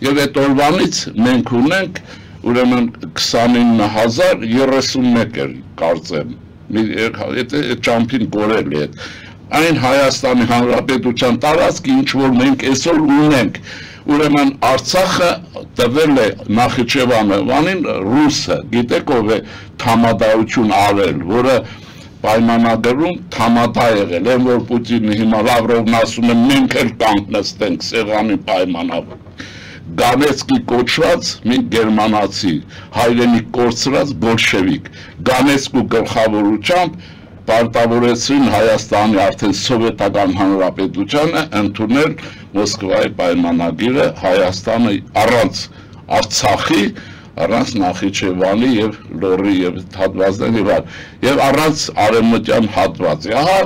եւ այդ օրվանից մենք ունենք ուրեմն 29031 էր կարծեմ եթե ճամփին կորել է այն Հայաստանի Հանրապետության տարածքը ինչ որ մենք այսօր ունենք ուրեմն Արցախը տվել է Նախիջևանին ռուսը գիտեք ով է թամադարություն արել որը պայմանագրում թամադա եղել են որ Պուտինը հիմա Լավրովն ասում է մենք էլ կանգնեցնենք սեղանի պայմանավոր Գանեցկի կոչված մի գերմանացի հայրենիք կորցրած բոլշևիկ Գանեցկու գլխավորությամբ պարտավորեցին Հայաստանի արդեն սովետական հանրապետությանը ընդունել Մոսկվայի պայմանագիրը Հայաստանը առանց Արցախի առանց Նախիջևանի եւ Լոռի եւ հատվածների եւ առանց արևմտյան հատվածի ահա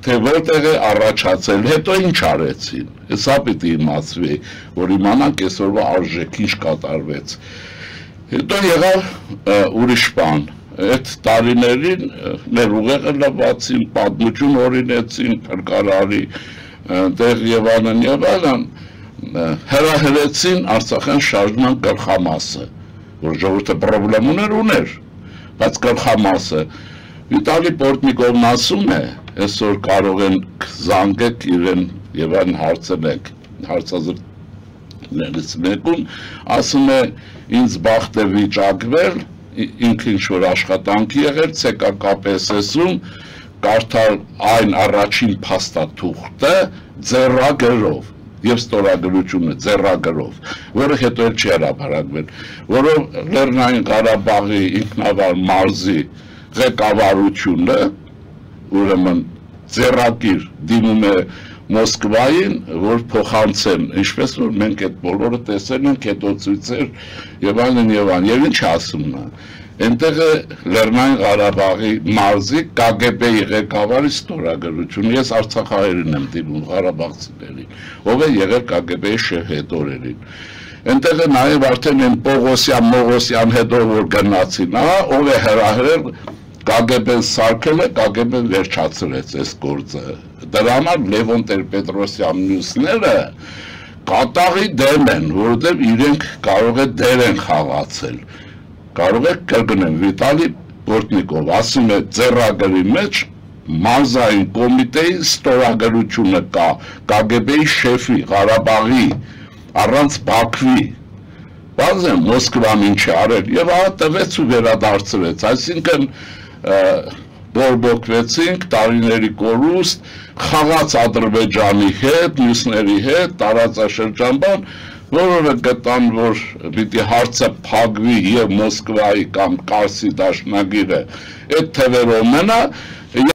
թե որտեղ է առաջացել հետո ինչ արեցին հեսա պիտի իմացվի որ իմանանք այսօրվա արժեք ինչ կատարվեց հետո եղավ ուրիշ բան այդ տարիներին մեր ուղեղը լվացին պատմություն օրինեցին փրկարարի տեղ եւ այլն հրահրեցին Արցախյան շարժման գլխամասը որ ժողովուրդը պրոբլեմ ուներ բայց գլխամասը Վիտալի Պորտնիկովն ասում է այսօր կարող են զանգեք իրեն եւ այն հարցնեք հարցազրույցներից մեկում ասում է ինձ բախտ է վիճակվել ինքը ինչ որ աշխատանքի եղել ՑԿԿՊՍ-ում կարդալ այն առաջին փաստաթուղթը ձեռագրով եւ ստորագրությունը ձեռագրով որը հետո չի հրապարակվել որով Լեռնային Ղարաբաղի ինքնավար մարզի ղեկավարությունը ուրեմն ձեռագիր դիմում է Մոսկվային որ փոխանցեն ինչպես որ մենք այդ բոլորը տեսել ենք հետո ցույցեր եւ այլն եւ ինչ ասում նա այնտեղ է Լեռնային Ղարաբաղի մարզի ԿԳԲ-ի ղեկավարի ստորագրությունը ես Արցախահայերին եմ դիմում Ղարաբաղցիներին ով է եղել ԿԳԲ-ի շեֆ հետորերին այնտեղ է նաեւ արդեն են Պողոսյան հետո որ գնացին ահա ով է հրահրել ԿԳԲ-ն սարքել է ԿԳԲ-ն վերջացրեց այս գործը դրա համար Լևոն Տեր-Պետրոսյան մյուսները կատաղի դեմ են որովհետեւ իրենք կարող է դեր են խաղացել կարող է կրկնեմ Վիտալի Պորտնիկով ասում է ձեռագրի մեջ մարզային կոմիտեի ստորագրությունը կա ԿԳԲ-ի շեֆի Ղարաբաղի առանց Բաքվի բազը Մոսկվան ինչ արել եւ ահա տվեց ու վերադարձրեց այսինքն բորբոքվեցինք տարիների կորուստ խաղաց Ադրբեջանի հետ մյուսների հետ տարածաշրջանban որը գտան որ պիտի հարցը փակվի եւ Մոսկվայի կամ Կարսի դաշնագիրը այդ թվերով մնա